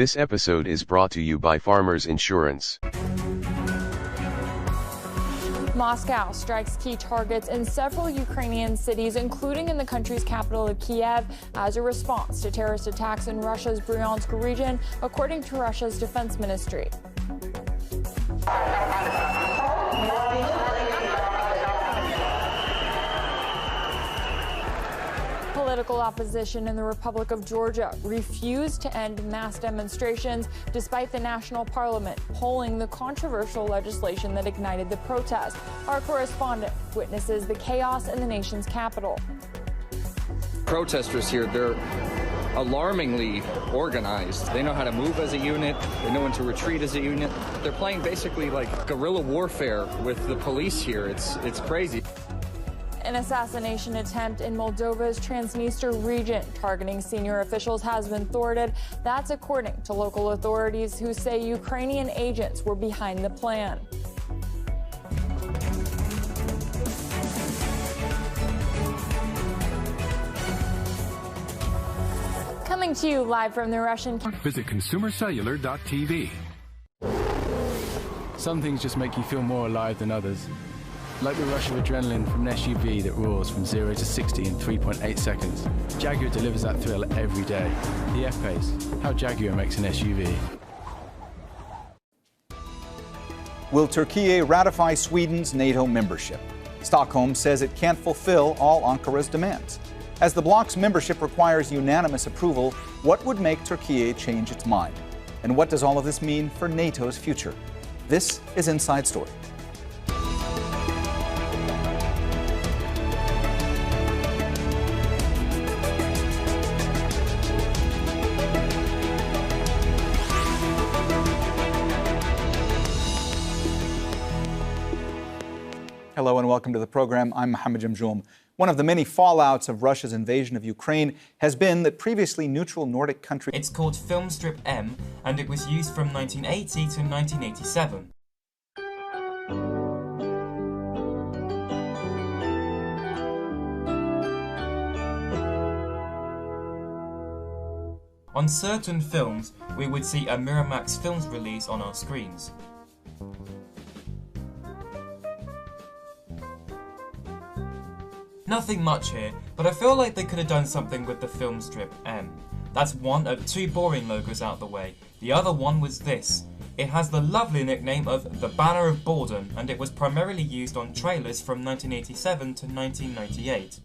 This episode is brought to you by Farmers Insurance. Moscow strikes key targets in several Ukrainian cities, including in the country's capital of Kiev, as a response to terrorist attacks in Russia's Bryansk region, according to Russia's defense ministry. Political opposition in the Republic of Georgia refused to end mass demonstrations despite the national parliament pulling the controversial legislation that ignited the protest. Our correspondent witnesses the chaos in the nation's capital. Protesters here, they're alarmingly organized. They know how to move as a unit. They know when to retreat as a unit. They're playing basically like guerrilla warfare with the police here. It's crazy. An assassination attempt in Moldova's Transnistria region targeting senior officials has been thwarted. That's according to local authorities who say Ukrainian agents were behind the plan. Coming to you live from the Russian... Visit consumercellular.tv. Some things just make you feel more alive than others. Like the rush of adrenaline from an SUV that roars from 0 to 60 in 3.8 seconds. Jaguar delivers that thrill every day. The F-Pace, how Jaguar makes an SUV. Will Turkey ratify Sweden's NATO membership? Stockholm says it can't fulfill all Ankara's demands. As the bloc's membership requires unanimous approval, what would make Turkey change its mind? And what does all of this mean for NATO's future? This is Inside Story. Hello and welcome to the program. I'm Mohammed Jamjoom. One of the many fallouts of Russia's invasion of Ukraine has been that previously neutral Nordic countries... It's called Filmstrip M, and it was used from 1980 to 1987. On certain films, we would see a Miramax Films release on our screens. Nothing much here, but I feel like they could have done something with the Filmstrip M. That's one of two boring logos out the way. The other one was this. It has the lovely nickname of the Banner of Borden, and it was primarily used on trailers from 1987 to 1998.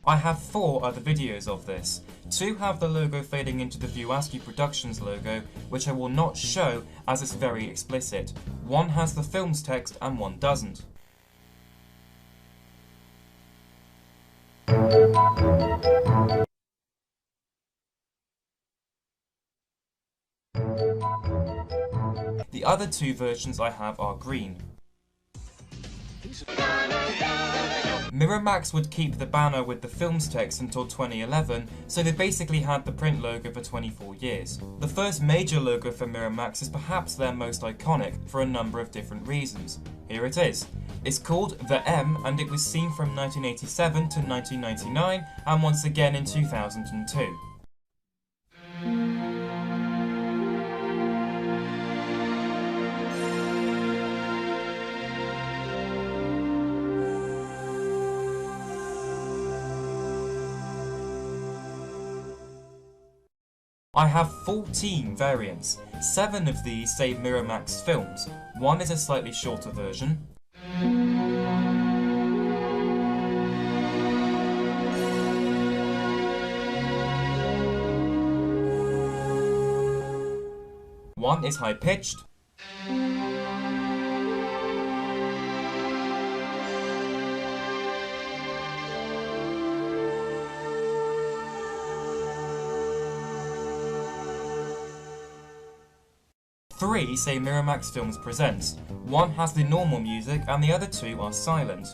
I have 4 other videos of this. 2 have the logo fading into the Vuasky Productions logo, which I will not show as it's very explicit. 1 has the film's text and 1 doesn't. The other 2 versions I have are green. Miramax would keep the banner with the film's text until 2011, so they basically had the print logo for 24 years. The first major logo for Miramax is perhaps their most iconic for a number of different reasons. Here it is. It's called the M, and it was seen from 1987 to 1999 and once again in 2002. I have 14 variants. 7 of these say Miramax Films. 1 is a slightly shorter version. One is high-pitched. Three say Miramax Films Presents. 1 has the normal music and the other 2 are silent.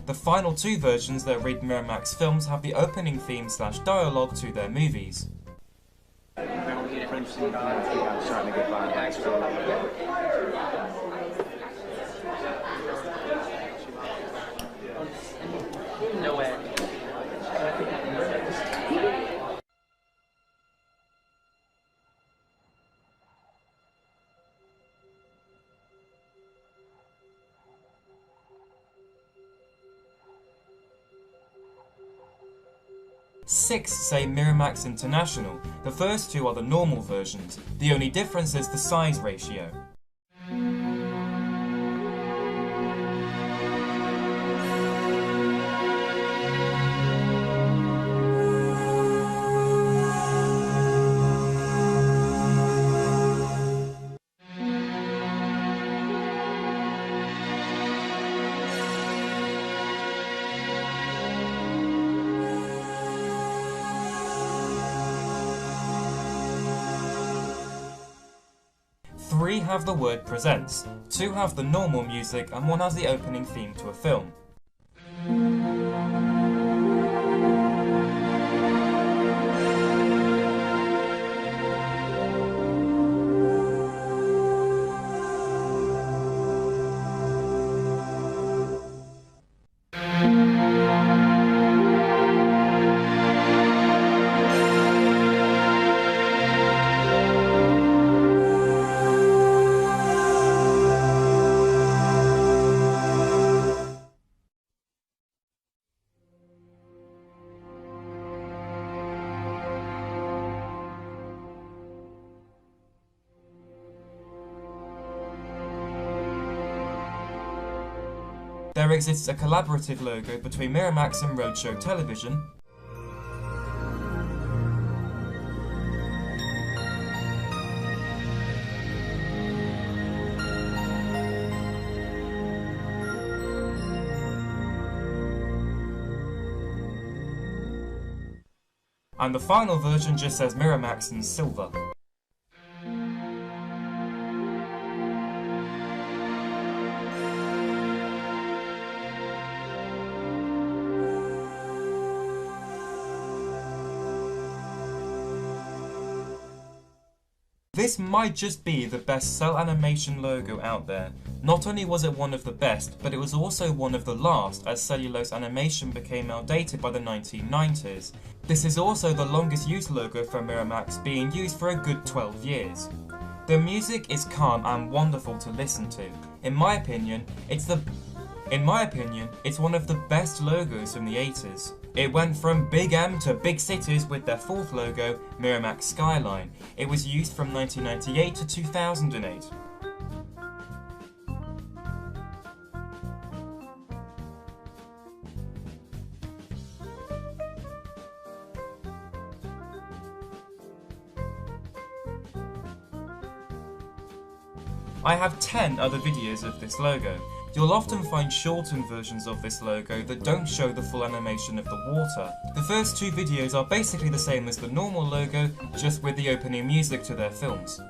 The final two versions that read Miramax films have the opening theme / dialogue to their movies. No way. Six say Miramax International. The first two are the normal versions. The only difference is the size ratio. Three have the word presents, two have the normal music, and one has the opening theme to a film. There exists a collaborative logo between Miramax and Roadshow Television, and the final version just says Miramax in silver. This might just be the best cell animation logo out there. Not only was it one of the best, but it was also one of the last, as cellulose animation became outdated by the 1990s. This is also the longest used logo for Miramax, being used for a good 12 years. The music is calm and wonderful to listen to. In my opinion, it's one of the best logos from the 80s. It went from Big M to big cities with their fourth logo, Miramax Skyline. It was used from 1998 to 2008. I have 10 other videos of this logo. You'll often find shortened versions of this logo that don't show the full animation of the water. The first two videos are basically the same as the normal logo, just with the opening music to their films.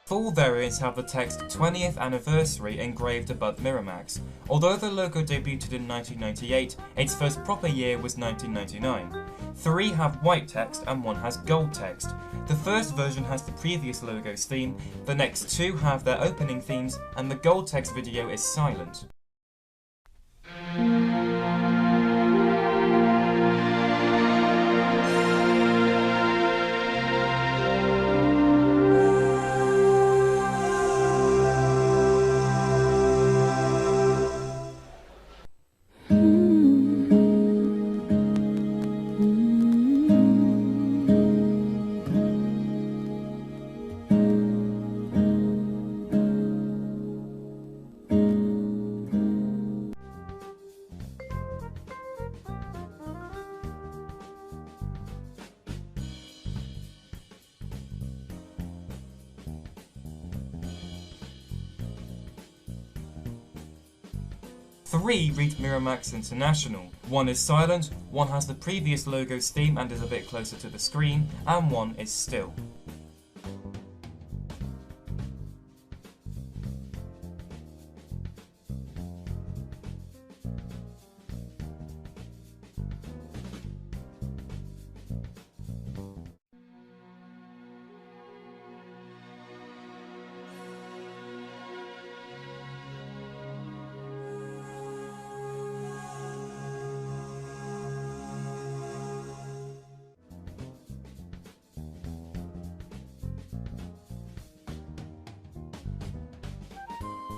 Full variants have the text 20th anniversary engraved above Miramax. Although the logo debuted in 1998, its first proper year was 1999. 3 have white text and 1 has gold text. The first version has the previous logo's theme, the next 2 have their opening themes, and the gold text video is silent. 3 read Miramax International. 1 is silent, 1 has the previous logo's theme and is a bit closer to the screen, and 1 is still.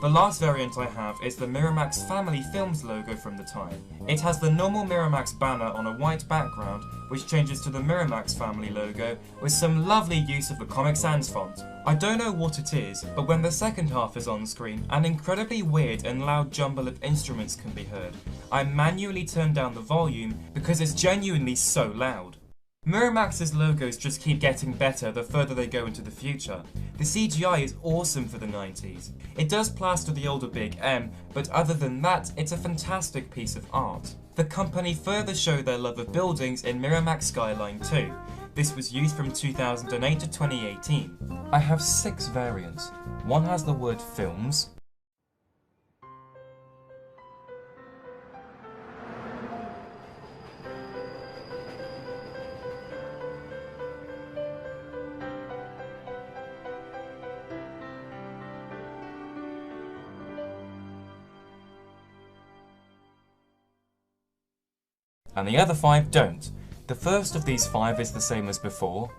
The last variant I have is the Miramax Family Films logo from the time. It has the normal Miramax banner on a white background, which changes to the Miramax Family logo with some lovely use of the Comic Sans font. I don't know what it is, but when the second half is on screen, an incredibly weird and loud jumble of instruments can be heard. I manually turn down the volume because it's genuinely so loud. Miramax's logos just keep getting better the further they go into the future. The CGI is awesome for the 90s. It does plaster the older Big M, but other than that, it's a fantastic piece of art. The company further show their love of buildings in Miramax Skyline 2. This was used from 2008 to 2018. I have 6 variants. 1 has the word films, and the other 5 don't. The first of these 5 is the same as before.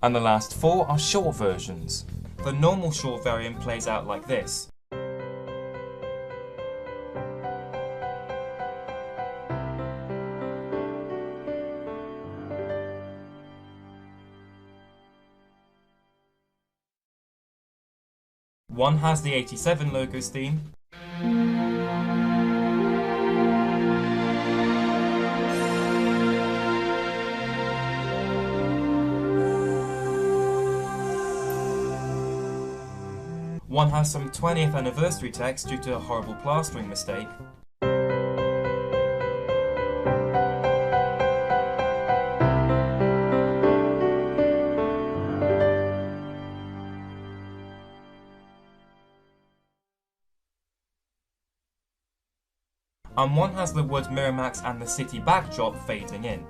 And the last 4 are short versions. The normal short variant plays out like this. One has the 87 logos theme. One has some 20th anniversary text due to a horrible plastering mistake. And one has the word Miramax and the city backdrop fading in.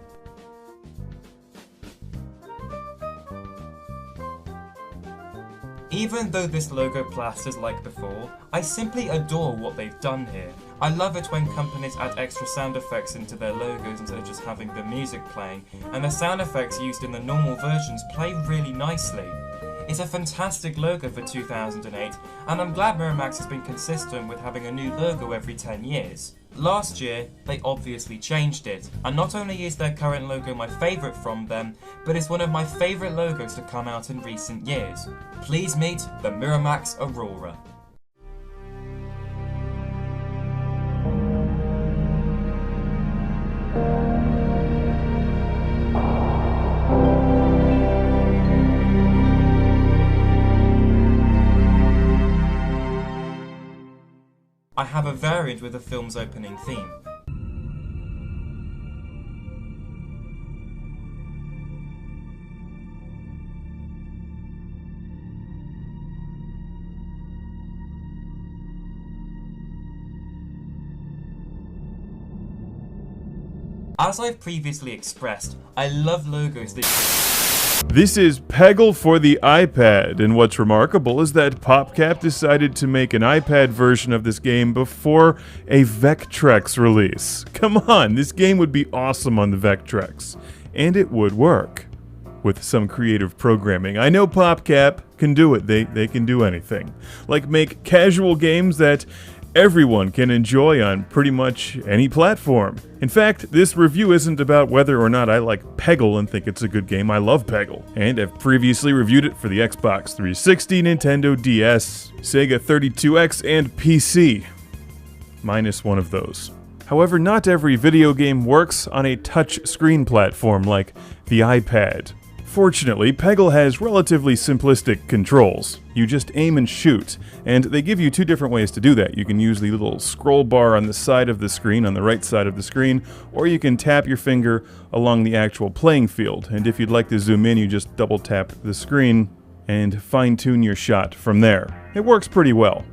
Even though this logo plasters like before, I simply adore what they've done here. I love it when companies add extra sound effects into their logos instead of just having the music playing, and the sound effects used in the normal versions play really nicely. It's a fantastic logo for 2008, and I'm glad Miramax has been consistent with having a new logo every 10 years. Last year, they obviously changed it, and not only is their current logo my favourite from them, but it's one of my favourite logos to come out in recent years. Please meet the Miramax Aurora. I have a variant with the film's opening theme. As I've previously expressed, I love logos that... This is Peggle for the iPad, and what's remarkable is that PopCap decided to make an iPad version of this game before a Vectrex release. Come on, this game would be awesome on the Vectrex, and it would work with some creative programming. I know PopCap can do it. They can do anything. Like make casual games that everyone can enjoy on pretty much any platform. In fact, this review isn't about whether or not I like Peggle and think it's a good game. I love Peggle, and I've previously reviewed it for the Xbox 360, Nintendo DS, Sega 32X, and PC. Minus one of those. However, not every video game works on a touch-screen platform like the iPad. Fortunately, Peggle has relatively simplistic controls. You just aim and shoot, and they give you two different ways to do that. You can use the little scroll bar on the side of the screen, on the right side of the screen, or you can tap your finger along the actual playing field, and if you'd like to zoom in, you just double tap the screen and fine-tune your shot from there. It works pretty well.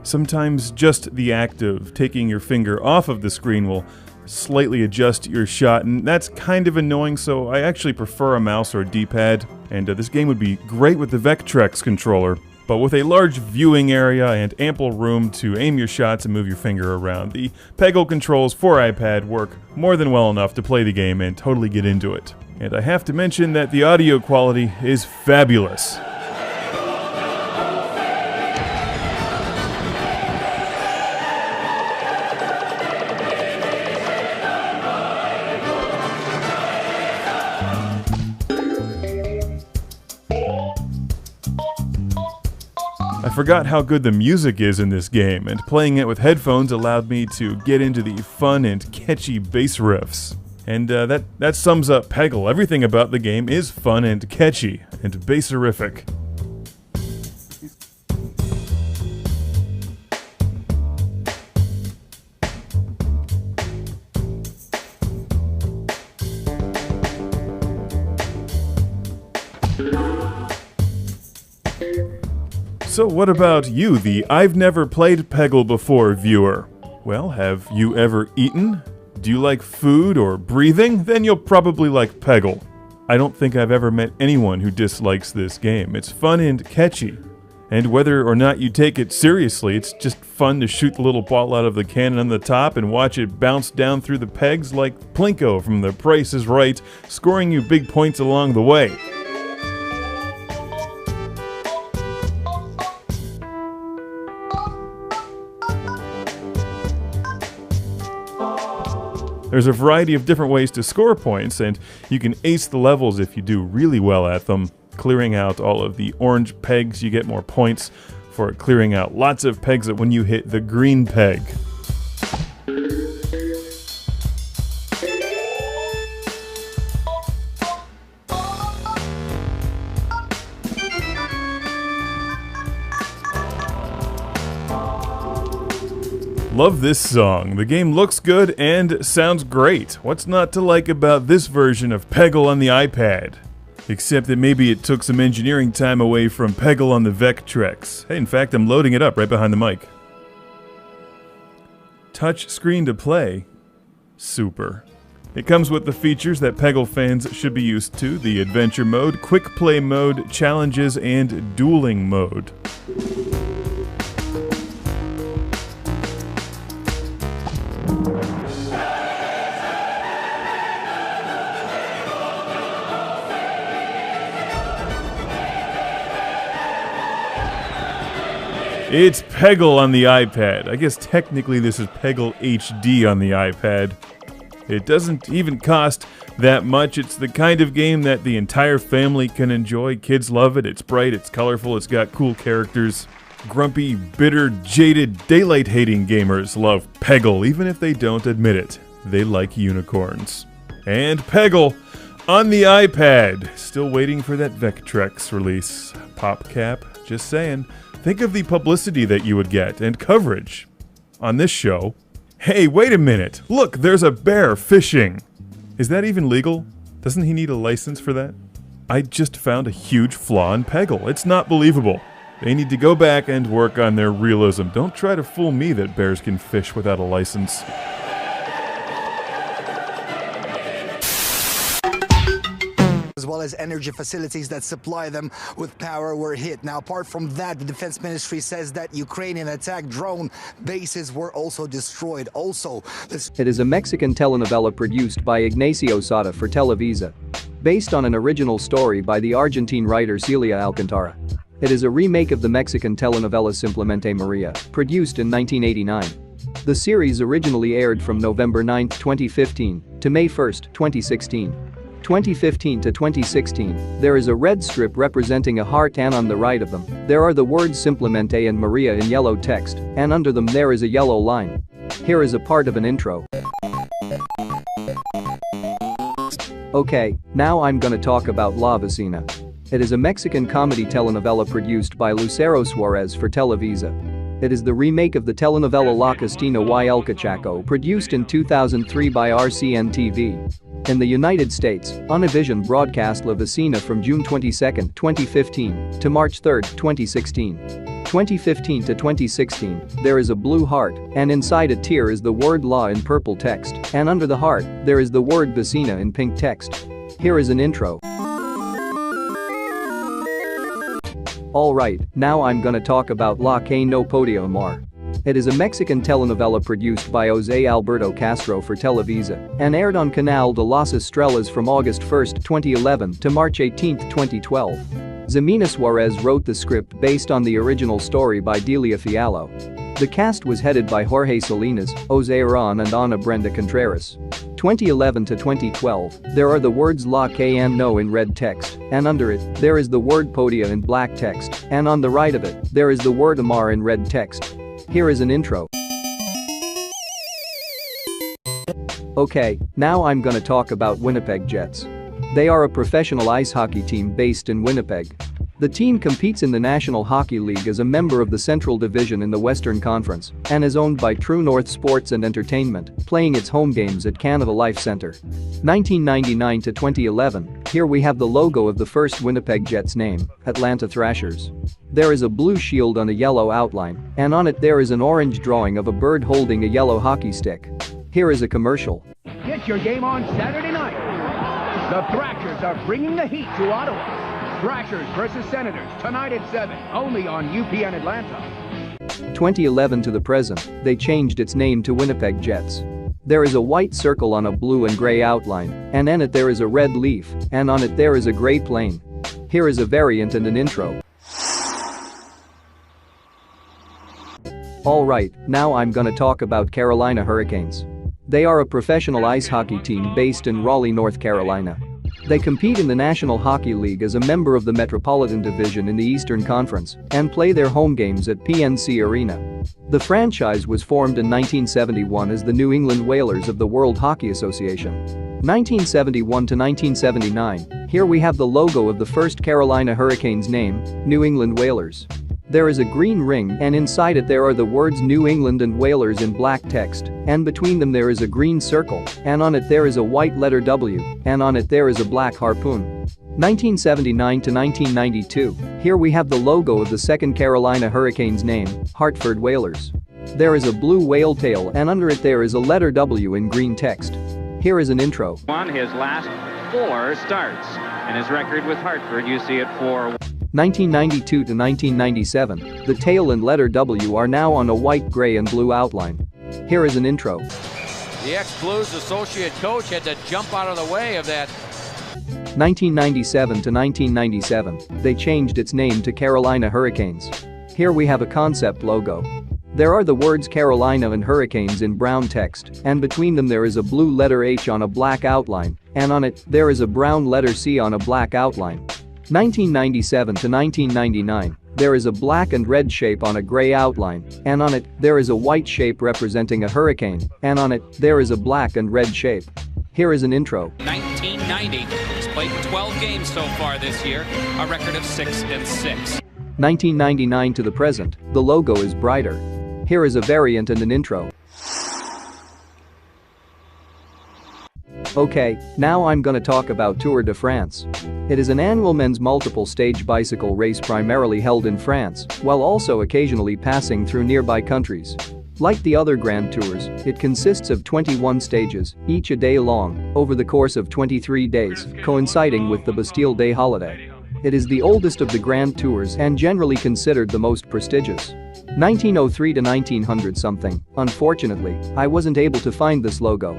Sometimes just the act of taking your finger off of the screen will slightly adjust your shot, and that's kind of annoying, so I actually prefer a mouse or D-pad, and this game would be great with the Vectrex controller, but with a large viewing area and ample room to aim your shots and move your finger around, the Peggle controls for iPad work more than well enough to play the game and totally get into it. And I have to mention that the audio quality is fabulous. I forgot how good the music is in this game, and playing it with headphones allowed me to get into the fun and catchy bass riffs. And that sums up Peggle. Everything about the game is fun and catchy, and basserific. So what about you, the I've never played Peggle before viewer? Well, have you ever eaten? Do you like food or breathing? Then you'll probably like Peggle. I don't think I've ever met anyone who dislikes this game. It's fun and catchy. And whether or not you take it seriously, it's just fun to shoot the little ball out of the cannon on the top and watch it bounce down through the pegs like Plinko from The Price is Right, scoring you big points along the way. There's a variety of different ways to score points, and you can ace the levels if you do really well at them. Clearing out all of the orange pegs, you get more points for clearing out lots of pegs when you hit the green peg. Love this song. The game looks good and sounds great. What's not to like about this version of Peggle on the iPad? Except that maybe it took some engineering time away from Peggle on the Vectrex. Hey, in fact, I'm loading it up right behind the mic. Touch screen to play? Super. It comes with the features that Peggle fans should be used to: the adventure mode, quick play mode, challenges, and dueling mode. It's Peggle on the iPad. I guess technically this is Peggle HD on the iPad. It doesn't even cost that much. It's the kind of game that the entire family can enjoy. Kids love it. It's bright, it's colorful, it's got cool characters. Grumpy, bitter, jaded, daylight-hating gamers love Peggle, even if they don't admit it. They like unicorns. And Peggle on the iPad. Still waiting for that Vectrex release. PopCap, just saying. Think of the publicity that you would get and coverage on this show. Hey, wait a minute. Look, there's a bear fishing. Is that even legal? Doesn't he need a license for that? I just found a huge flaw in Peggle. It's not believable. They need to go back and work on their realism. Don't try to fool me that bears can fish without a license. As well as energy facilities that supply them with power were hit. Now, apart from that, the Defense Ministry says that Ukrainian attack drone bases were also destroyed. Also, it is a Mexican telenovela produced by Ignacio Sada for Televisa, based on an original story by the Argentine writer Celia Alcantara. It is a remake of the Mexican telenovela Simplemente Maria, produced in 1989. The series originally aired from November 9, 2015 to May 1, 2016. 2015 to 2016, there is a red strip representing a heart, and on the right of them, there are the words Simplemente and Maria in yellow text, and under them there is a yellow line. Here is a part of an intro. Okay, now I'm gonna talk about La Vecina. It is a Mexican comedy telenovela produced by Lucero Suarez for Televisa. It is the remake of the telenovela La Cocina y el Cachaco, produced in 2003 by RCN TV. In the United States, Univision broadcast La Vecina from June 22, 2015 to March 3, 2016. 2015 to 2016, there is a blue heart, and inside a tear is the word La in purple text, and under the heart, there is the word Vecina in pink text. Here is an intro. Alright, now I'm gonna talk about La Que No Podía Amar. It is a Mexican telenovela produced by José Alberto Castro for Televisa and aired on Canal de las Estrellas from August 1, 2011 to March 18, 2012. Ximena Suarez wrote the script based on the original story by Delia Fiallo. The cast was headed by Jorge Salinas, Jose Aran and Ana Brenda Contreras. 2011 to 2012, there are the words La Que No in red text, and under it, there is the word Podia in black text, and on the right of it, there is the word Amar in red text. Here is an intro. Okay, now I'm gonna talk about Winnipeg Jets. They are a professional ice hockey team based in Winnipeg. The team competes in the National Hockey League as a member of the Central Division in the Western Conference and is owned by True North Sports and Entertainment, playing its home games at Canada Life Centre. 1999 to 2011, here we have the logo of the first Winnipeg Jets name, Atlanta Thrashers. There is a blue shield on a yellow outline, and on it there is an orange drawing of a bird holding a yellow hockey stick. Here is a commercial. Get your game on Saturday night. The Thrashers are bringing the heat to Ottawa. Thrashers versus Senators, tonight at 7, only on UPN Atlanta. 2011 to the present, they changed its name to Winnipeg Jets. There is a white circle on a blue and gray outline, and in it there is a red leaf, and on it there is a gray plane. Here is a variant and an intro. Alright, now I'm gonna talk about Carolina Hurricanes. They are a professional ice hockey team based in Raleigh, North Carolina. They compete in the National Hockey League as a member of the Metropolitan Division in the Eastern Conference and play their home games at PNC Arena. The franchise was formed in 1971 as the New England Whalers of the World Hockey Association. 1971 to 1979, here we have the logo of the first Carolina Hurricanes name, New England Whalers. There is a green ring, and inside it there are the words New England and Whalers in black text, and between them there is a green circle, and on it there is a white letter W, and on it there is a black harpoon. 1979 to 1992, here we have the logo of the second Carolina Hurricanes name, Hartford Whalers. There is a blue whale tail, and under it there is a letter W in green text. Here is an intro. On his last 4 starts, and his record with Hartford, you see it for 1992 to 1997, the tail and letter W are now on a white, gray and blue outline. Here is an intro. The ex-Blues associate coach had to jump out of the way of that. 1997 to 1997, they changed its name to Carolina Hurricanes. Here we have a concept logo. There are the words Carolina and Hurricanes in brown text, and between them there is a blue letter H on a black outline, and on it, there is a brown letter C on a black outline. 1997 to 1999, there is a black and red shape on a gray outline, and on it, there is a white shape representing a hurricane, and on it, there is a black and red shape. Here is an intro. 1990, he's played 12 games so far this year, a record of 6-6. 1999 to the present, the logo is brighter. Here is a variant and an intro. Okay, now I'm gonna talk about Tour de France. It is an annual men's multiple-stage bicycle race primarily held in France, while also occasionally passing through nearby countries. Like the other Grand Tours, it consists of 21 stages, each a day long, over the course of 23 days, coinciding with the Bastille Day holiday. It is the oldest of the Grand Tours and generally considered the most prestigious. 1903 to 1900 something. Unfortunately, I wasn't able to find this logo.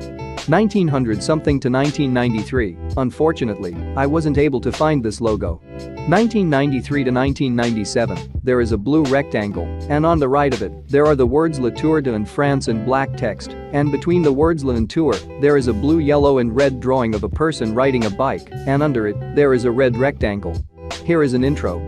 1900 something to 1993. Unfortunately, I wasn't able to find this logo. 1993 to 1997. There is a blue rectangle, and on the right of it, there are the words La Tour de en France in black text, and between the words La Tour, there is a blue, yellow and red drawing of a person riding a bike, and under it, there is a red rectangle. Here is an intro.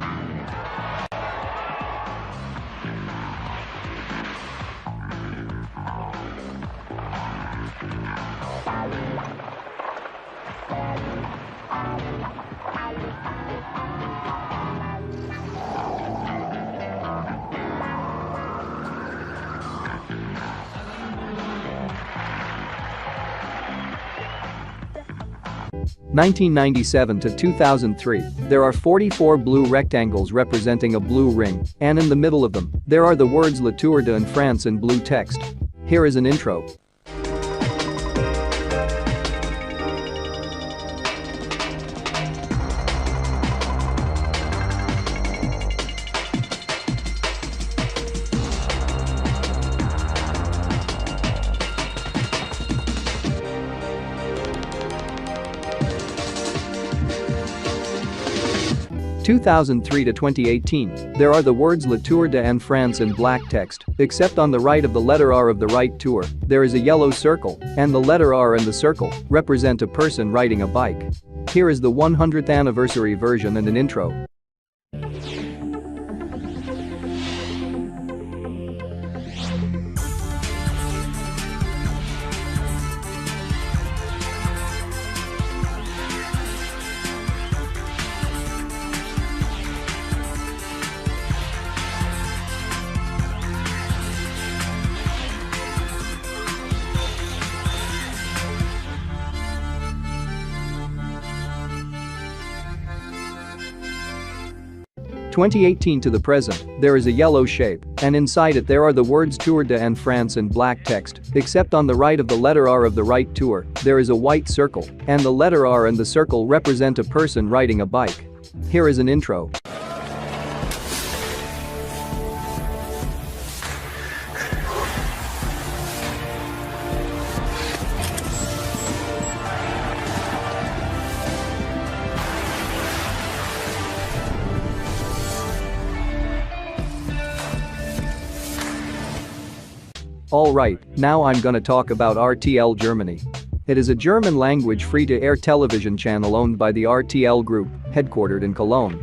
(1997 to 2003), there are 44 blue rectangles representing a blue ring, and in the middle of them, there are the words La Tour de en France in blue text. Here is an intro. (2003 to 2018), there are the words La Tour de en France in black text, except on the right of the letter R of the right tour, there is a yellow circle, and the letter R and the circle represent a person riding a bike. Here is the 100th anniversary version and an intro. (2018 to the present), there is a yellow shape, and inside it there are the words Tour de en France in black text, except on the right of the letter R of the right tour, there is a white circle, and the letter R and the circle represent a person riding a bike. Here is an intro. Alright, now I'm gonna talk about RTL Germany. It is a German-language free-to-air television channel owned by the RTL Group, headquartered in Cologne.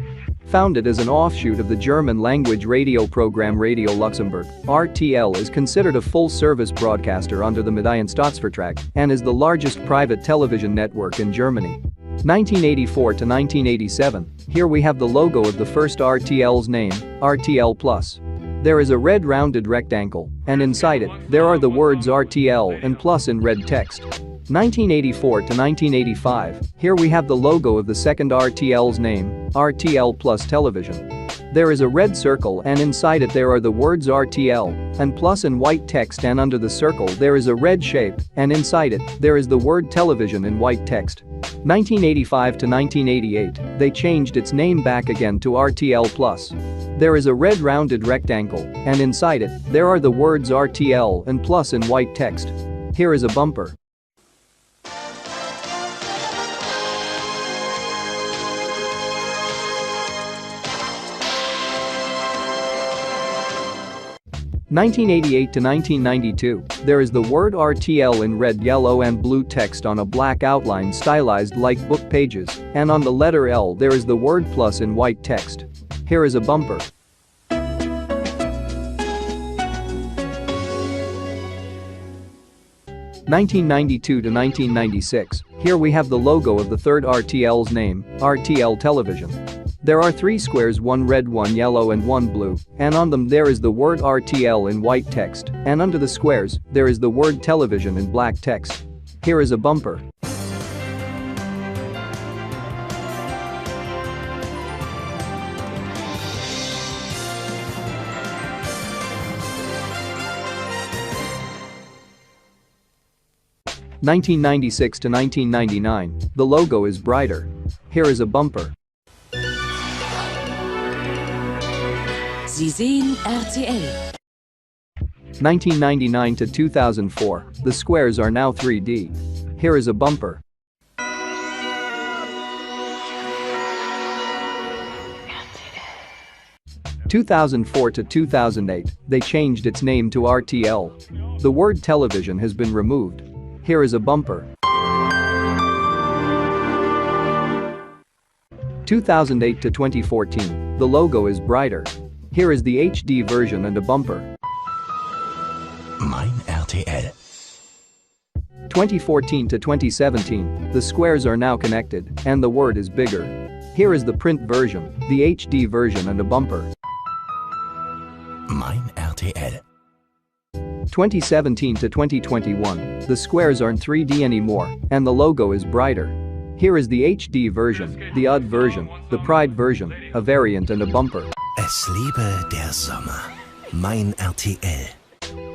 Founded as an offshoot of the German-language radio program Radio Luxembourg, RTL is considered a full-service broadcaster under the Medienstaatsvertrag and is the largest private television network in Germany. 1984 to 1987, here we have the logo of the first RTL's name, RTL+. There is a red rounded rectangle, and inside it, there are the words RTL and plus in red text. 1984 to 1985, here we have the logo of the second RTL's name, RTL Plus Television. There is a red circle and inside it there are the words RTL and plus in white text, and under the circle there is a red shape, and inside it, there is the word television in white text. 1985 to 1988, they changed its name back again to RTL Plus. There is a red rounded rectangle, and inside it, there are the words RTL and plus in white text. Here is a bumper. (1988 to 1992), there is the word RTL in red, yellow and blue text on a black outline stylized like book pages, and on the letter L there is the word plus in white text. Here is a bumper. (1992 to 1996), here we have the logo of the third RTL's name, RTL Television. There are 3 squares, 1 red, 1 yellow and 1 blue, and on them there is the word RTL in white text, and under the squares, there is the word television in black text. Here is a bumper. (1996 to 1999), the logo is brighter. Here is a bumper. Sie sehen RTL. 1999 to 2004, the squares are now 3D. Here is a bumper. 2004 to 2008, they changed its name to RTL. The word television has been removed. Here is a bumper. 2008 to 2014, the logo is brighter. Here is the HD version and a bumper. Mein RTL. 2014 to 2017, the squares are now connected and the word is bigger. Here is the print version, the HD version and a bumper. Mein RTL. 2017 to 2021, the squares aren't 3D anymore and the logo is brighter. Here is the HD version, the UD version, the Pride version, a variant and a bumper. Es liebe der Sommer. Mein RTL.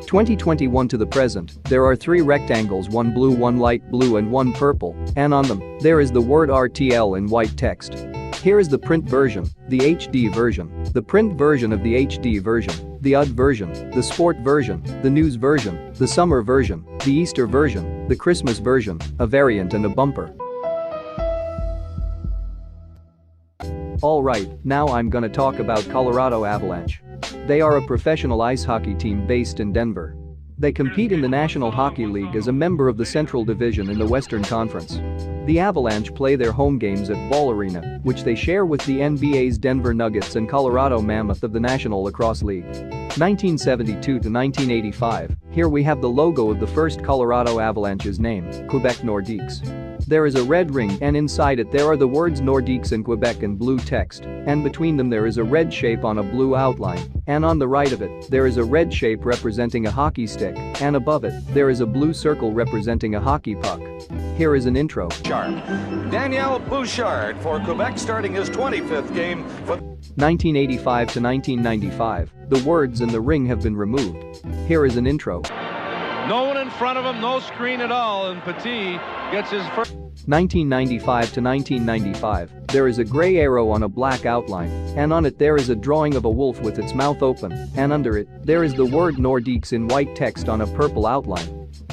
2021 to the present, there are 3 rectangles, one blue, one light blue and one purple, and on them, there is the word RTL in white text. Here is the print version, the HD version, the print version of the HD version, the UD version, the sport version, the news version, the summer version, the Easter version, the Christmas version, a variant and a bumper. Alright, now I'm gonna talk about Colorado Avalanche. They are a professional ice hockey team based in Denver. They compete in the National Hockey League as a member of the Central Division in the Western Conference. The Avalanche play their home games at Ball Arena, which they share with the NBA's Denver Nuggets and Colorado Mammoth of the National Lacrosse League. 1972 to 1985, here we have the logo of the first Colorado Avalanche's name, Quebec Nordiques. There is a red ring and inside it there are the words Nordiques in Quebec in blue text, and between them there is a red shape on a blue outline, and on the right of it, there is a red shape representing a hockey stick, and above it, there is a blue circle representing a hockey puck. Here is an intro. Daniel Bouchard for Quebec starting his 25th game for 1985 to 1995, the words in the ring have been removed. Here is an intro. No one in front of him, no screen at all, and Petit gets his first. 1995 to 1995, there is a gray arrow on a black outline, and on it there is a drawing of a wolf with its mouth open, and under it, there is the word Nordiques in white text on a purple outline.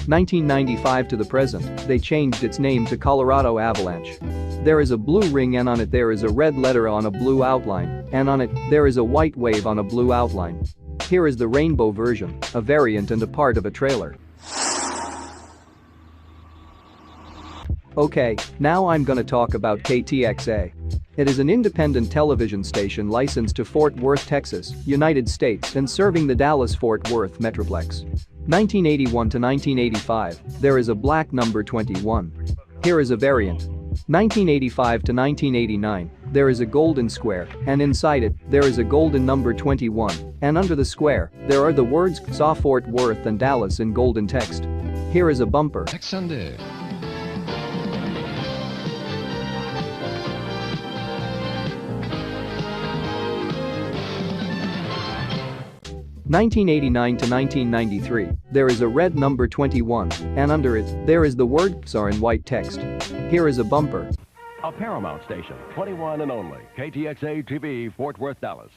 1995 to the present, they changed its name to Colorado Avalanche. There is a blue ring and on it there is a red letter on a blue outline, and on it, there is a white wave on a blue outline. Here is the rainbow version, a variant and a part of a trailer. Okay, now I'm gonna talk about KTXA. It is an independent television station licensed to Fort Worth, Texas, United States and serving the Dallas-Fort Worth Metroplex. 1981 to 1985, there is a black number 21. Here is a variant. 1985 to 1989, there is a golden square, and inside it, there is a golden number 21, and under the square, there are the words SAW Fort Worth and Dallas in golden text. Here is a bumper. Next Sunday. 1989 to 1993, there is a red number 21, and under it, there is the word XR in white text. Here is a bumper. A Paramount station, 21 and only, KTXA TV, Fort Worth, Dallas.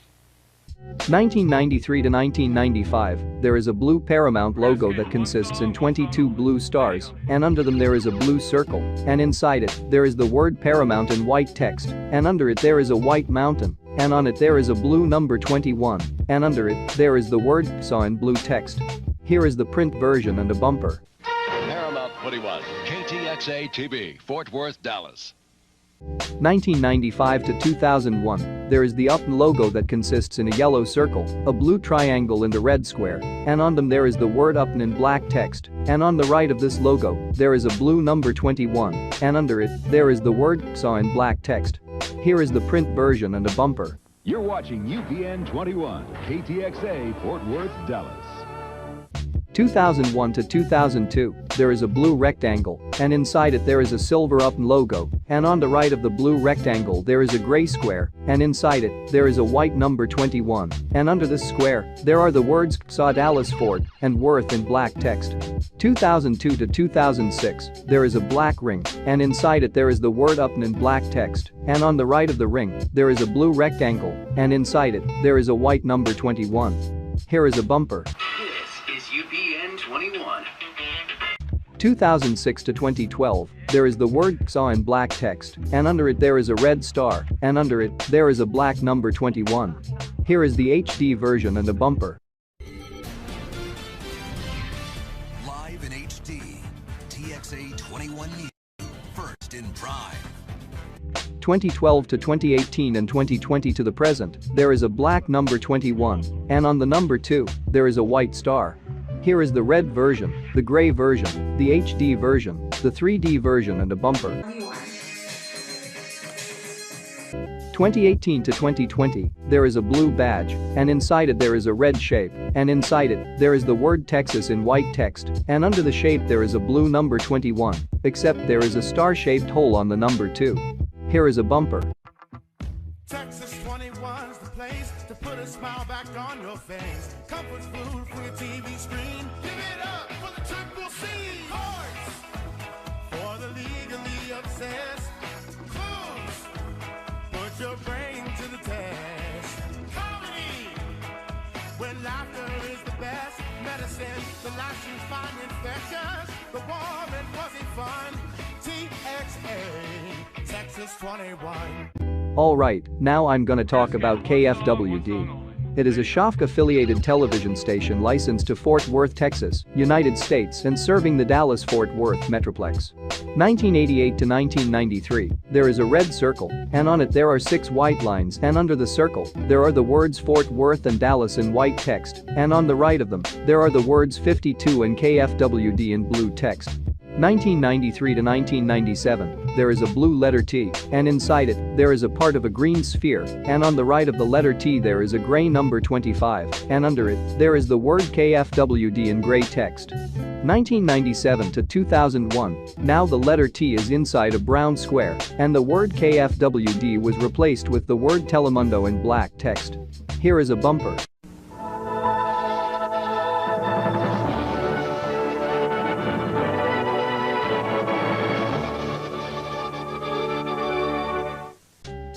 1993 to 1995, there is a blue Paramount logo that consists in 22 blue stars, and under them there is a blue circle, and inside it, there is the word Paramount in white text, and under it there is a white mountain, and on it there is a blue number 21, and under it, there is the word SAW in blue text. Here is the print version and a bumper. Paramount 21, KTXA TV, Fort Worth, Dallas. 1995 to 2001, there is the UPN logo that consists in a yellow circle, a blue triangle and a red square, and on them there is the word UPN in black text, and on the right of this logo, there is a blue number 21, and under it, there is the word SAW in black text. Here is the print version and a bumper. You're watching UPN 21, KTXA, Fort Worth, Dallas. 2001 to 2002, there is a blue rectangle, and inside it there is a silver UPN logo, and on the right of the blue rectangle there is a gray square, and inside it, there is a white number 21, and under this square, there are the words SAW Dallas Fort and Worth in black text. 2002 to 2006, there is a black ring, and inside it there is the word UPN in black text, and on the right of the ring, there is a blue rectangle, and inside it, there is a white number 21. Here is a bumper. This is 21. 2006 to 2012, there is the word XA in black text, and under it there is a red star, and under it, there is a black number 21. Here is the HD version and a bumper. Live in HD, TXA 21 News, first in prime. 2012 to 2018 and 2020 to the present, there is a black number 21, and on the number 2, there is a white star. Here is the red version, the gray version, the HD version, the 3D version and a bumper. 2018 to 2020, there is a blue badge, and inside it there is a red shape, and inside it, there is the word Texas in white text, and under the shape there is a blue number 21, except there is a star-shaped hole on the number 2. Here is a bumper. Texas 21's the place to put a smile back on your face. Comfort food for your TV screen. Give it up for the Triple C. Cards for the legally obsessed. Clothes, put your brain to the test. Comedy, when laughter is the best medicine. The laughs you find infectious. The warm and fuzzy fun. TXA, Texas 21. Alright, now I'm gonna talk about KFWD. It is a Shafk-affiliated television station licensed to Fort Worth, Texas, United States and serving the Dallas-Fort Worth Metroplex. 1988 to 1993, there is a red circle, and on it there are 6 white lines, and under the circle, there are the words Fort Worth and Dallas in white text, and on the right of them, there are the words 52 and KFWD in blue text. 1993 to 1997, there is a blue letter T, and inside it, there is a part of a green sphere, and on the right of the letter T there is a gray number 25, and under it, there is the word KFWD in gray text. 1997 to 2001, now the letter T is inside a brown square, and the word KFWD was replaced with the word Telemundo in black text. Here is a bumper.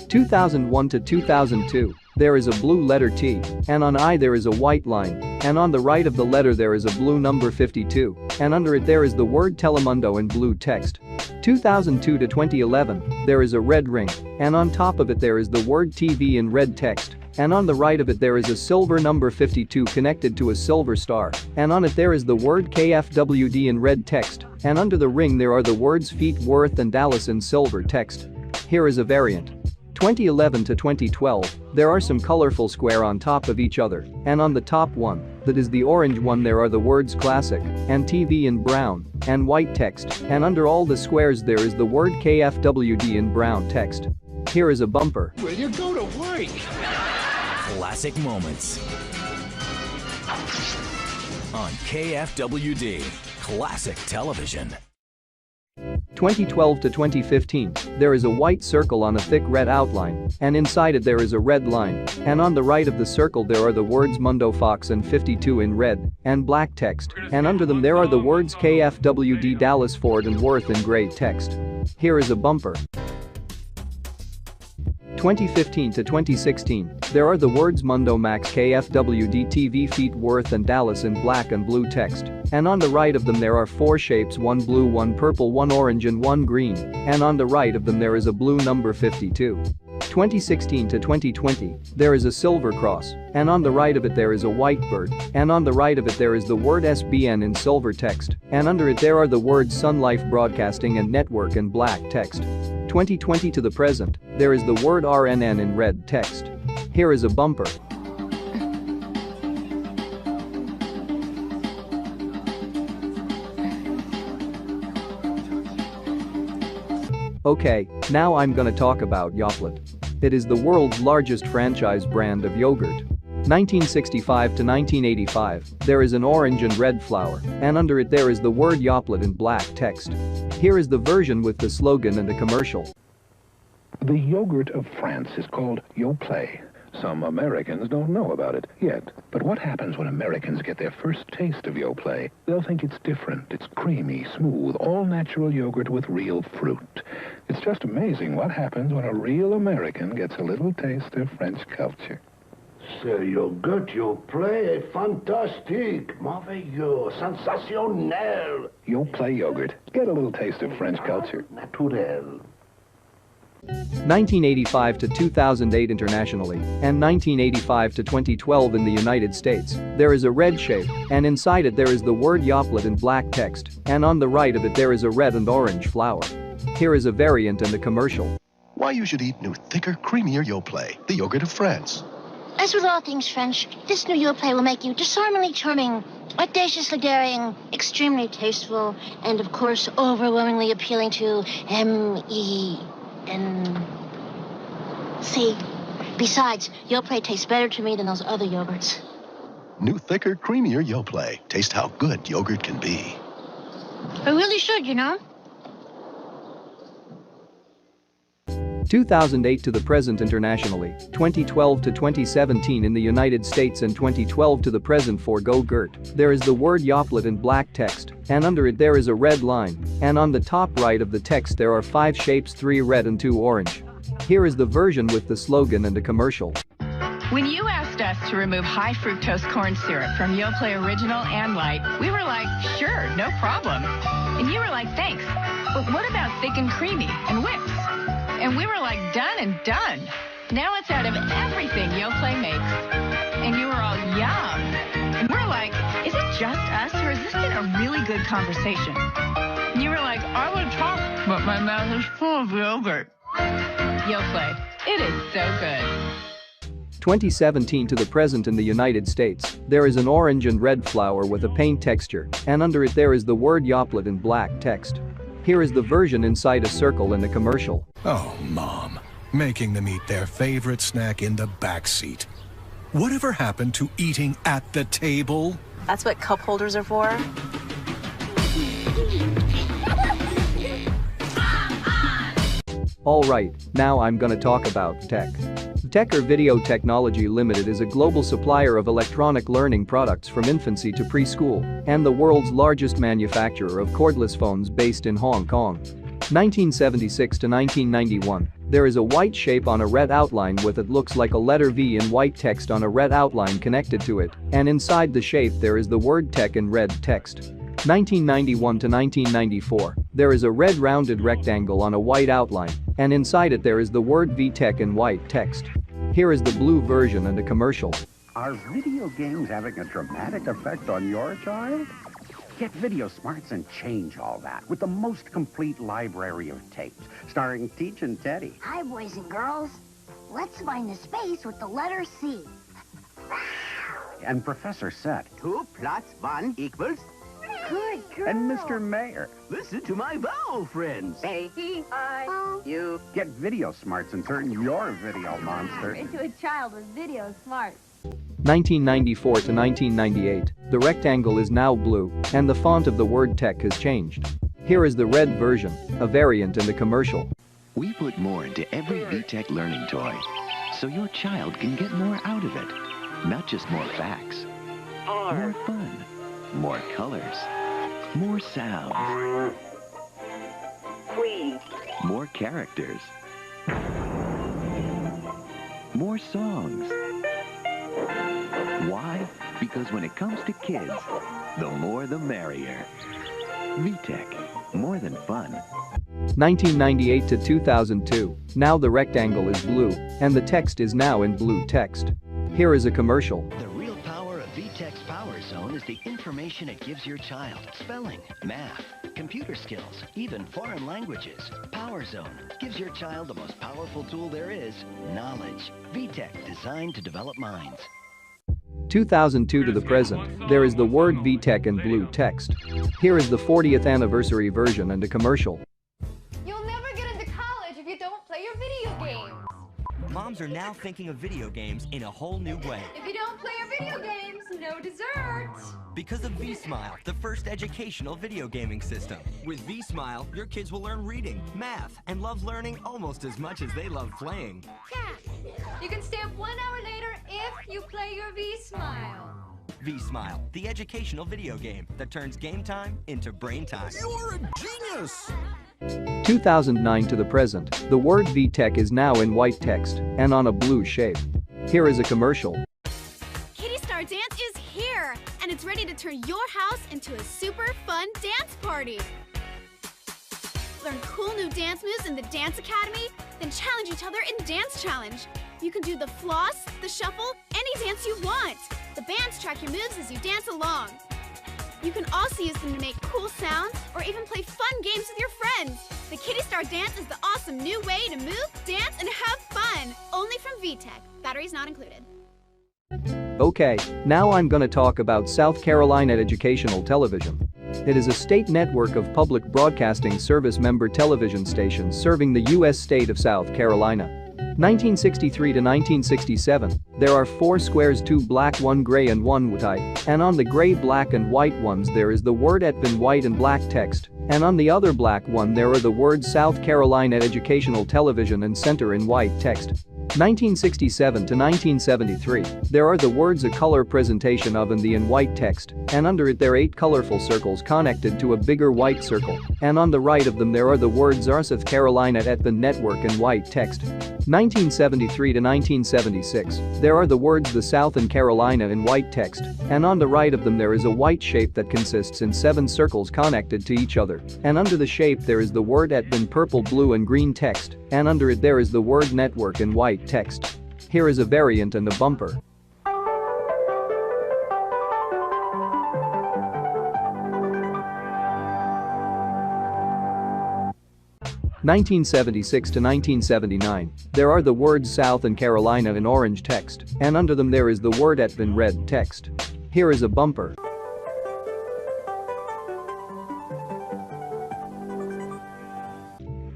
2001 to 2002, there is a blue letter T, and on I there is a white line, and on the right of the letter there is a blue number 52, and under it there is the word Telemundo in blue text. 2002 to 2011, there is a red ring, and on top of it there is the word TV in red text, and on the right of it there is a silver number 52 connected to a silver star, and on it there is the word KFWD in red text, and under the ring there are the words Fort Worth and Dallas in silver text. Here is a variant. 2011 to 2012, there are some colorful square on top of each other, and on the top one, that is the orange one, there are the words classic and TV in brown and white text, and under all the squares there is the word KFWD in brown text. Here is a bumper. Will you go to work? Classic moments on KFWD, classic television. 2012 to 2015, there is a white circle on a thick red outline, and inside it there is a red line, and on the right of the circle there are the words Mundo Fox and 52 in red and black text, and under them there are the words KFWD Dallas Fort and Worth in gray text. Here is a bumper. 2015 to 2016, there are the words Mundo Max KFWD TV Fort Worth and Dallas in black and blue text, and on the right of them there are 4 shapes, 1 blue, 1 purple, 1 orange and 1 green, and on the right of them there is a blue number 52. 2016 to 2020, there is a silver cross, and on the right of it there is a white bird, and on the right of it there is the word SBN in silver text, and under it there are the words Sun Life Broadcasting and Network in black text. 2020 to the present, there is the word RNN in red text. Here is a bumper. Okay, now I'm gonna talk about Yoplait. It is the world's largest franchise brand of yogurt. 1965 to 1985, there is an orange and red flower, and under it there is the word Yoplait in black text. Here is the version with the slogan and a commercial. The yogurt of France is called Yoplait. Some Americans don't know about it yet. But what happens when Americans get their first taste of Yoplait? They'll think it's different. It's creamy, smooth, all-natural yogurt with real fruit. It's just amazing what happens when a real American gets a little taste of French culture. C'est yogurt, Yoplait est fantastique, merveilleux, sensationnel. Yoplait yogurt. Get a little taste of French culture. Naturel. 1985 to 2008 internationally, and 1985 to 2012 in the United States, there is a red shape, and inside it there is the word Yoplait in black text, and on the right of it there is a red and orange flower. Here is a variant in the commercial. Why you should eat new, thicker, creamier Yoplait, the yogurt of France. As with all things French, this new Yoplait will make you disarmingly charming, audaciously daring, extremely tasteful, and of course overwhelmingly appealing to M-E-N-C. Besides, Yoplait tastes better to me than those other yogurts. New, thicker, creamier Yoplait. Taste how good yogurt can be. I really should, you know. 2008 to the present internationally, 2012 to 2017 in the United States, and 2012 to the present for Go-Gurt. There is the word Yoplait in black text, and under it there is a red line, and on the top right of the text there are 5 shapes, 3 red and 2 orange. Here is the version with the slogan and a commercial. When you asked us to remove high fructose corn syrup from Yoplait Original and Light, we were like, sure, no problem. And you were like, thanks, but what about thick and creamy and whipped? And we were like, done and done. Now it's out of everything Yoplait makes. And you were all, yum. And we're like, is it just us, or has this been a really good conversation? And you were like, I would talk, but my mouth is full of yogurt. Yoplait, it is so good. 2017 to the present in the United States, there is an orange and red flower with a paint texture, and under it there is the word Yoplait in black text. Here is the version inside a circle in the commercial. Oh, Mom, making them eat their favorite snack in the back seat. Whatever happened to eating at the table? That's what cup holders are for. Alright, now I'm gonna talk about tech. Techer Video Technology Limited is a global supplier of electronic learning products from infancy to preschool, and the world's largest manufacturer of cordless phones based in Hong Kong. 1976 to 1991, there is a white shape on a red outline with it looks like a letter V in white text on a red outline connected to it, and inside the shape there is the word tech in red text. 1991 to 1994, there is a red rounded rectangle on a white outline, and inside it there is the word VTech in white text. Here is the blue version and a commercial. Are video games having a dramatic effect on your child? Get Video Smarts and change all that with the most complete library of tapes, starring Teach and Teddy. Hi, boys and girls. Let's find the space with the letter C. And Professor Set. 2 plus 1 equals... Good girl. And Mr. Mayor. Listen to my vowel friends. A-E-I-U. Get Video Smarts and turn your video monster into a child with Video Smarts. 1994 to 1998, the rectangle is now blue, and the font of the word tech has changed. Here is the red version, a variant in the commercial. We put more into every VTech learning toy, so your child can get more out of it. Not just more facts, more fun, more colors, more sounds, more characters, more songs. Why? Because when it comes to kids, the more the merrier. VTech, more than fun. 1998 to 2002, now the rectangle is blue, and the text is now in blue text. Here is a commercial. The real power of VTech's Power Zone is the information it gives your child. Spelling, math, computer skills, even foreign languages. Power Zone gives your child the most powerful tool there is, knowledge. VTech, designed to develop minds. 2002 to the present, there is the word VTech in blue text. Here is the 40th anniversary version and a commercial. You'll never get into college if you don't play your video games. Moms are now thinking of video games in a whole new way. If you don't play your video games, no dessert. Because of V-Smile, the first educational video gaming system. With V-Smile, your kids will learn reading, math, and love learning almost as much as they love playing. Yeah, you can stay up 1 hour later if you play your V-Smile. V-Smile, the educational video game that turns game time into brain time. You're a genius! 2009 to the present, the word VTech is now in white text and on a blue shape. Here is a commercial. and it's ready to turn your house into a super fun dance party. Learn cool new dance moves in the Dance Academy, then challenge each other in Dance Challenge. You can do the floss, the shuffle, any dance you want. The bands track your moves as you dance along. You can also use them to make cool sounds or even play fun games with your friends. The Kitty Star Dance is the awesome new way to move, dance, and have fun. Only from VTech. Batteries not included. Okay, now I'm gonna talk about South Carolina Educational Television. It is a state network of public broadcasting service member television stations serving the U.S. state of South Carolina. 1963 to 1967, there are 4 squares, 2 black, 1 gray and 1 white, and on the gray, black and white ones there is the word ETB in white and black text, and on the other black one there are the words South Carolina Educational Television and Center in white text. 1967 to 1973, there are the words a color presentation of in the in white text, and under it there are 8 colorful circles connected to a bigger white circle, and on the right of them there are the words South Carolina ETB Network in white text. 1973 to 1976, there are the words the South and Carolina in white text, and on the right of them there is a white shape that consists in 7 circles connected to each other, and under the shape there is the word ETB in purple, blue and green text, and under it there is the word network in white text. Here is a variant and a bumper. (1976 to 1979), there are the words South and Carolina in orange text, and under them there is the word ETB in red text. Here is a bumper.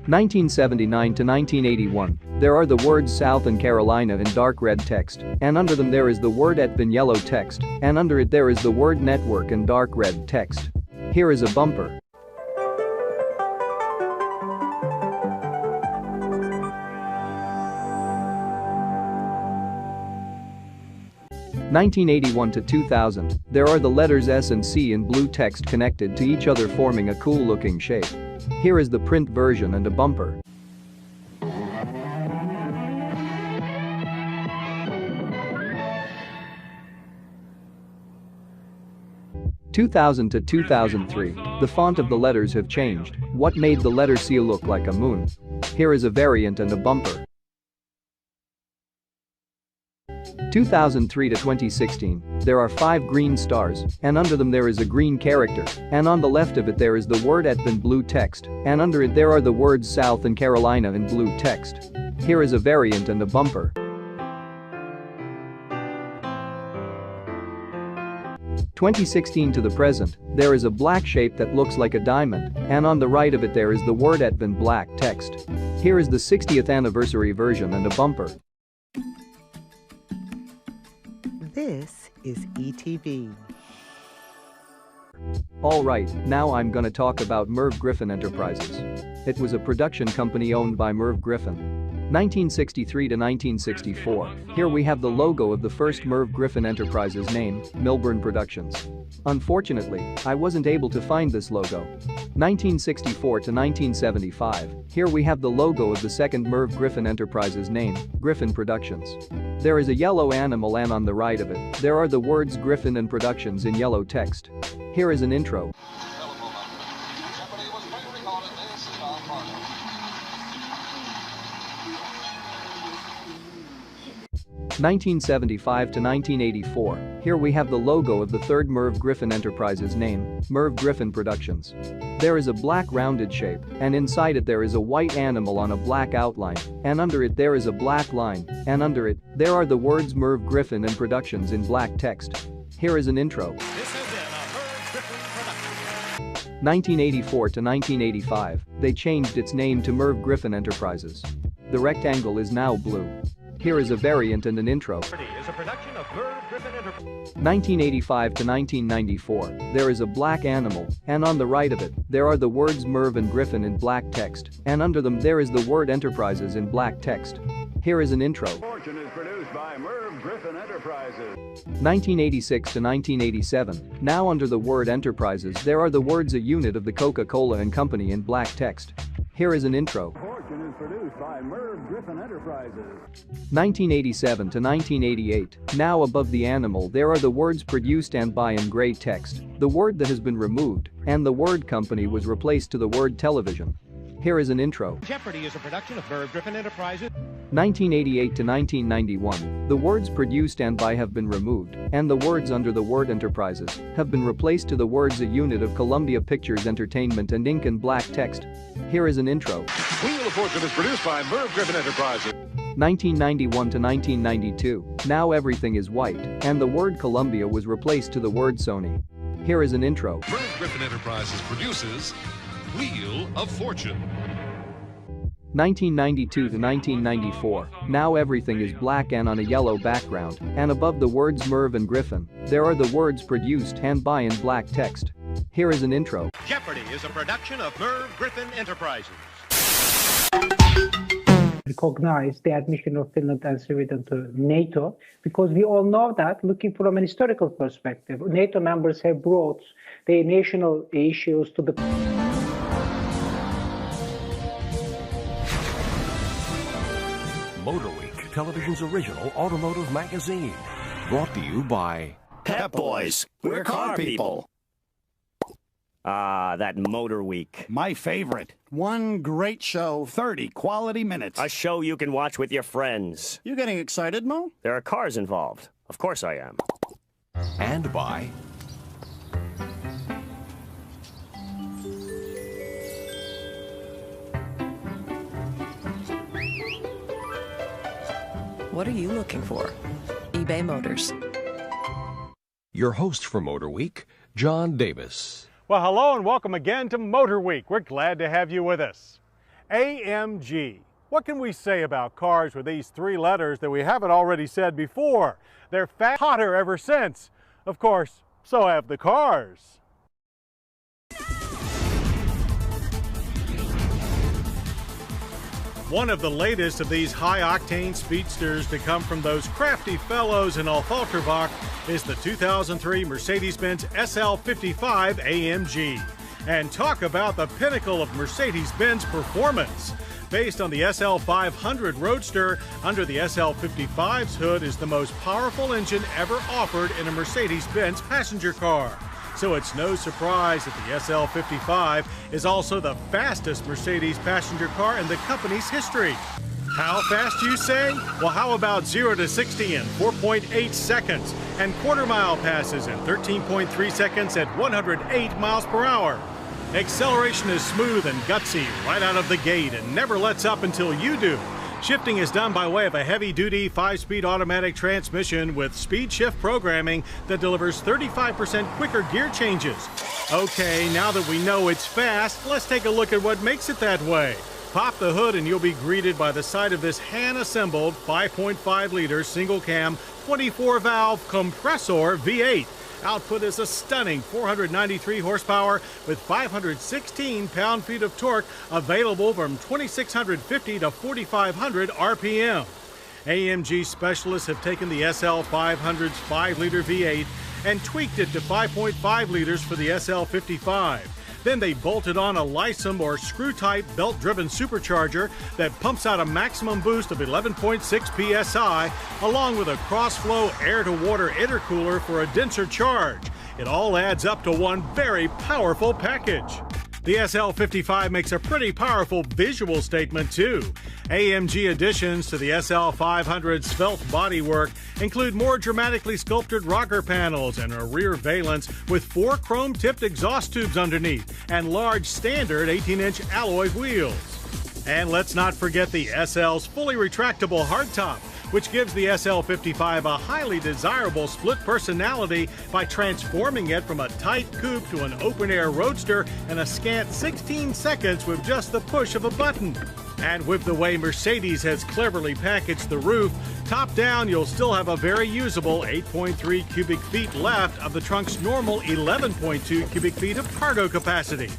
(1979 to 1981), there are the words South and Carolina in dark red text, and under them there is the word ETB in yellow text, and under it there is the word network in dark red text. Here is a bumper. (1981 to 2000), there are the letters S and C in blue text connected to each other forming a cool-looking shape. Here is the print version and a bumper. (2000 to 2003), the font of the letters have changed. What made the letter C look like a moon? Here is a variant and a bumper. 2003 to 2016, there are 5 green stars, and under them there is a green character, and on the left of it there is the word ETB in blue text, and under it there are the words South and Carolina in blue text. Here is a variant and a bumper. (2016 to the present), there is a black shape that looks like a diamond, and on the right of it there is the word ETB in black text. Here is the 60th anniversary version and a bumper. This is ETV. Alright, now I'm gonna talk about Merv Griffin Enterprises. It was a production company owned by Merv Griffin. 1963 to 1964, here we have the logo of the first Merv Griffin Enterprises name, Milburn Productions. Unfortunately, I wasn't able to find this logo. 1964 to 1975, here we have the logo of the second Merv Griffin Enterprises name, Griffin Productions. There is a yellow animal and on the right of it, there are the words Griffin and Productions in yellow text. Here is an intro. 1975 to 1984, here we have the logo of the third Merv Griffin Enterprises name, Merv Griffin Productions. There is a black rounded shape, and inside it there is a white animal on a black outline, and under it there is a black line, and under it, there are the words Merv Griffin and Productions in black text. Here is an intro. 1984 to 1985, they changed its name to Merv Griffin Enterprises. The rectangle is now blue. Here is a variant and an intro. 1985 to 1994, there is a black animal, and on the right of it, there are the words Merv and Griffin in black text, and under them there is the word Enterprises in black text. Here is an intro. Fortune is produced by Merv Griffin Enterprises. 1986 to 1987, now under the word Enterprises there are the words a unit of the Coca-Cola and Company in black text. Here is an intro. Fortune is produced by Merv Griffin Enterprises. 1987 to 1988. Now above the animal there are the words produced and by in gray text, the word that has been removed, and the word company was replaced to the word television. Here is an intro. Jeopardy is a production of Merv Griffin Enterprises. 1988 to 1991. The words produced and by have been removed, and the words under the word Enterprises have been replaced to the words a unit of Columbia Pictures Entertainment and ink in black text. Here is an intro. Wheel of Fortune is produced by Merv Griffin Enterprises. 1991 to 1992. Now everything is white, and the word Columbia was replaced to the word Sony. Here is an intro. Merv Griffin Enterprises produces Wheel of Fortune. 1992 to 1994. Now everything is black and on a yellow background, and above the words Merv and Griffin, there are the words produced and by in black text. Here is an intro. Jeopardy is a production of Merv Griffin Enterprises. Recognize the admission of Finland and Sweden to NATO, because we all know that, looking from an historical perspective, NATO members have brought their national issues to the Motor Week, television's original automotive magazine. Brought to you by Pep Boys. We're car people. Ah, that Motor Week. My favorite. One great show, 30 quality minutes. A show you can watch with your friends. You getting excited, Mo? There are cars involved. Of course I am. And by What are you looking for? eBay Motors. your host for Motor Week, John Davis. Well, hello and welcome again to Motor Week. We're glad to have you with us. AMG. What can we say about cars with these three letters that we haven't already said before? They're hotter ever since. Of course, so have the cars. One of the latest of these high-octane speedsters to come from those crafty fellows in Alfalterbach is the 2003 Mercedes-Benz SL55 AMG. And talk about the pinnacle of Mercedes-Benz performance. Based on the SL500 Roadster, under the SL55's hood is the most powerful engine ever offered in a Mercedes-Benz passenger car. So it's no surprise that the SL55 is also the fastest Mercedes passenger car in the company's history. How fast, you say? Well, how about 0 to 60 in 4.8 seconds and quarter-mile passes in 13.3 seconds at 108 miles per hour? Acceleration is smooth and gutsy right out of the gate and never lets up until you do. Shifting is done by way of a heavy-duty 5-speed automatic transmission with speed shift programming that delivers 35% quicker gear changes. Okay, now that we know it's fast, let's take a look at what makes it that way. Pop the hood and you'll be greeted by the sight of this hand-assembled 5.5-liter single-cam 24-valve compressor V8. Output is a stunning 493 horsepower with 516 pound-feet of torque available from 2,650 to 4,500 RPM. AMG specialists have taken the SL500's 5-liter V8 and tweaked it to 5.5 liters for the SL55. Then they bolted on a Lysom or screw-type belt-driven supercharger that pumps out a maximum boost of 11.6 psi, along with a cross-flow air-to-water intercooler for a denser charge. It all adds up to one very powerful package. The SL55 makes a pretty powerful visual statement, too. AMG additions to the SL500's svelte bodywork include more dramatically sculpted rocker panels and a rear valence with 4 chrome-tipped exhaust tubes underneath and large standard 18-inch alloy wheels. And let's not forget the SL's fully retractable hardtop, which gives the SL55 a highly desirable split personality by transforming it from a tight coupe to an open-air roadster in a scant 16 seconds with just the push of a button. And with the way Mercedes has cleverly packaged the roof, top down you'll still have a very usable 8.3 cubic feet left of the trunk's normal 11.2 cubic feet of cargo capacity.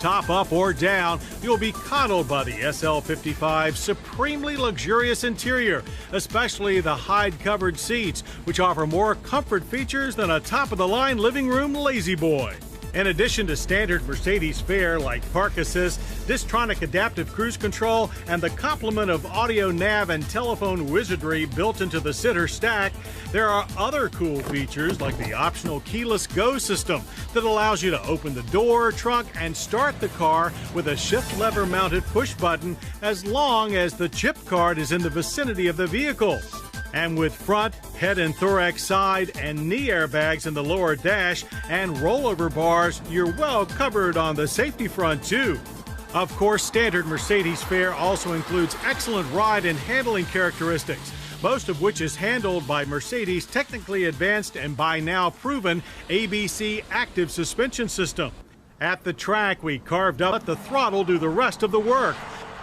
Top up or down, you'll be coddled by the SL55's supremely luxurious interior, especially the hide-covered seats, which offer more comfort features than a top-of-the-line living room lazy boy. In addition to standard Mercedes fare like Park Assist, Distronic Adaptive Cruise Control, and the complement of audio nav and telephone wizardry built into the center stack, there are other cool features like the optional keyless go system that allows you to open the door, trunk, and start the car with a shift lever mounted push button as long as the chip card is in the vicinity of the vehicle. And with front, head and thorax side, and knee airbags in the lower dash and rollover bars, you're well covered on the safety front too. Of course, standard Mercedes fare also includes excellent ride and handling characteristics, most of which is handled by Mercedes' technically advanced and by now proven ABC active suspension system. At the track, we carved up, let the throttle do the rest of the work.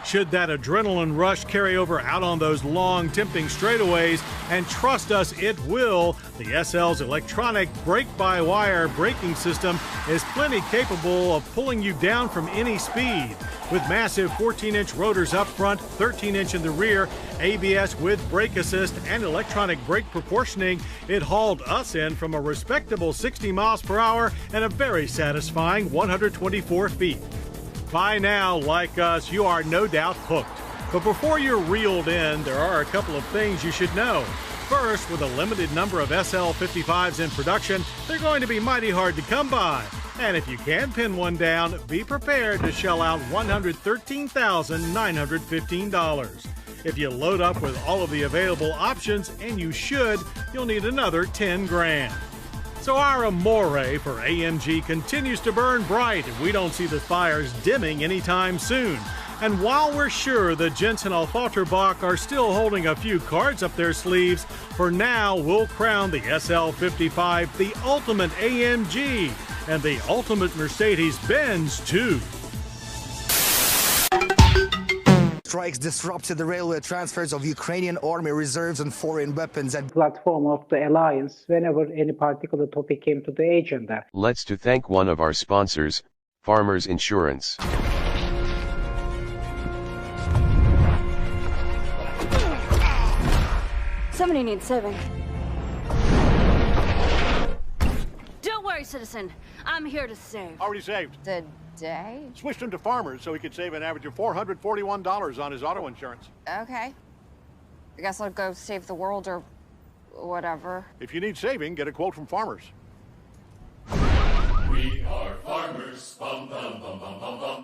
Should that adrenaline rush carry over out on those long, tempting straightaways, and trust us, it will, the SL's electronic brake-by-wire braking system is plenty capable of pulling you down from any speed. With massive 14-inch rotors up front, 13-inch in the rear, ABS with brake assist, and electronic brake proportioning, it hauled us in from a respectable 60 miles per hour and a very satisfying 124 feet. By now, like us, you are no doubt hooked. But before you're reeled in, there are a couple of things you should know. First, with a limited number of SL55s in production, they're going to be mighty hard to come by. And if you can pin one down, be prepared to shell out $113,915. If you load up with all of the available options, and you should, you'll need another 10 grand. So our amore for AMG continues to burn bright, and we don't see the fires dimming anytime soon. And while we're sure the Jensen Alfalterbach are still holding a few cards up their sleeves, for now we'll crown the SL55 the ultimate AMG and the ultimate Mercedes-Benz too. Strikes disrupted the railway transfers of Ukrainian army reserves and foreign weapons and platform of the alliance whenever any particular topic came to the agenda. Let's to thank one of our sponsors, Farmers Insurance. Somebody needs saving. Don't worry, citizen. I'm here to save. Already saved. Today? Switched him to Farmers so he could save an average of $441 on his auto insurance. Okay. I guess I'll go save the world or whatever. If you need saving, get a quote from Farmers. We are farmers. Bum, bum, bum, bum, bum, bum.